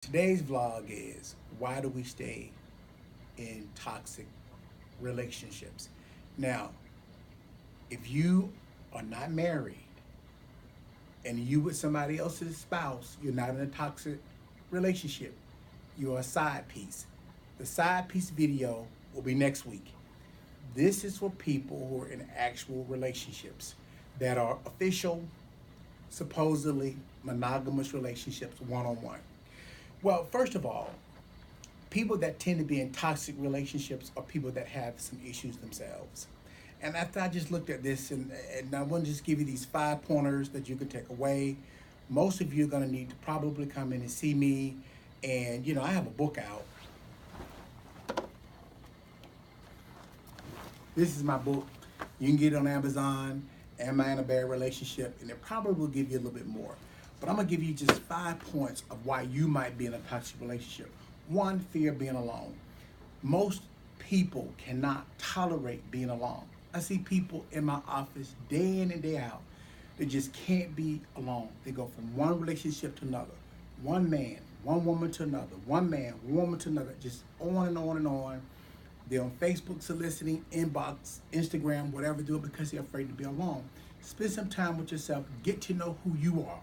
Today's vlog is why do we stay in toxic relationships? Now, if you are not married and you with somebody else's spouse, you're not in a toxic relationship. You're a side piece. The side piece video will be next week. This is for people who are in actual relationships that are official, supposedly monogamous relationships one on one. Well, first of all, people that tend to be in toxic relationships are people that have some issues themselves. And after I just looked at this, and I want to just give you these 5 pointers that you can take away. Most of you are going to need to probably come in and see me. And, I have a book out. This is my book. You can get it on Amazon. Am I in a bad relationship? And it probably will give you a little bit more. But I'm going to give you just 5 points of why you might be in a toxic relationship. One, fear of being alone. Most people cannot tolerate being alone. I see people in my office day in and day out that just can't be alone. They go from one relationship to another. One man, one woman to another. One man, one woman to another. Just on and on and on. They're on Facebook soliciting, inbox, Instagram, whatever, do it because they're afraid to be alone. Spend some time with yourself. Get to know who you are.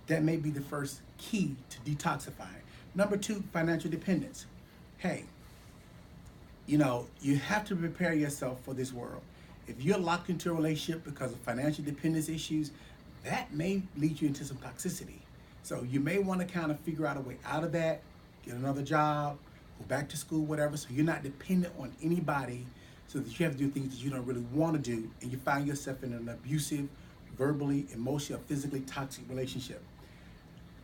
That may be the first key to detoxifying. Number two, financial dependence. Hey, you have to prepare yourself for this world. If you're locked into a relationship because of financial dependence issues, that may lead you into some toxicity. So you may want to kind of figure out a way out of that, get another job, go back to school, whatever, so you're not dependent on anybody so that you have to do things that you don't really want to do and you find yourself in an abusive, verbally, emotionally, or physically toxic relationship.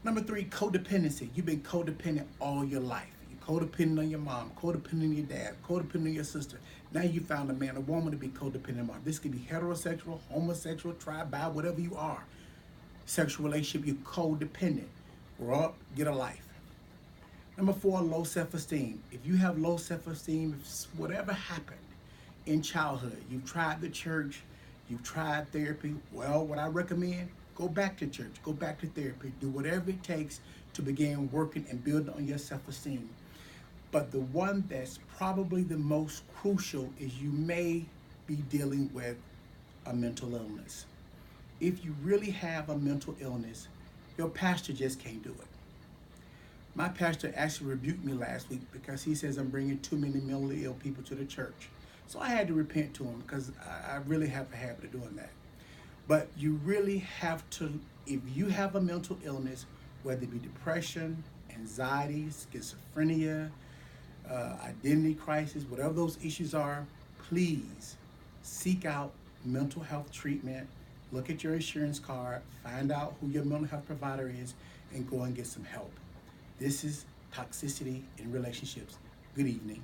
Number three, codependency. You've been codependent all your life. You're codependent on your mom, codependent on your dad, codependent on your sister. Now you found a man or woman to be codependent on. This could be heterosexual, homosexual, tri-bi, whatever you are. Sexual relationship, you're codependent. Grow up, get a life. Number four, low self-esteem. If you have low self-esteem, if whatever happened in childhood, you've tried the church, you've tried therapy, well, what I recommend, go back to church, go back to therapy, do whatever it takes to begin working and building on your self-esteem. But the one that's probably the most crucial is you may be dealing with a mental illness. If you really have a mental illness, your pastor just can't do it. My pastor actually rebuked me last week because he says I'm bringing too many mentally ill people to the church. So I had to repent to him because I really have a habit of doing that. But you really have to, if you have a mental illness, whether it be depression, anxiety, schizophrenia, identity crisis, whatever those issues are, please seek out mental health treatment. Look at your insurance card, find out who your mental health provider is, and go and get some help. This is toxicity in relationships. Good evening.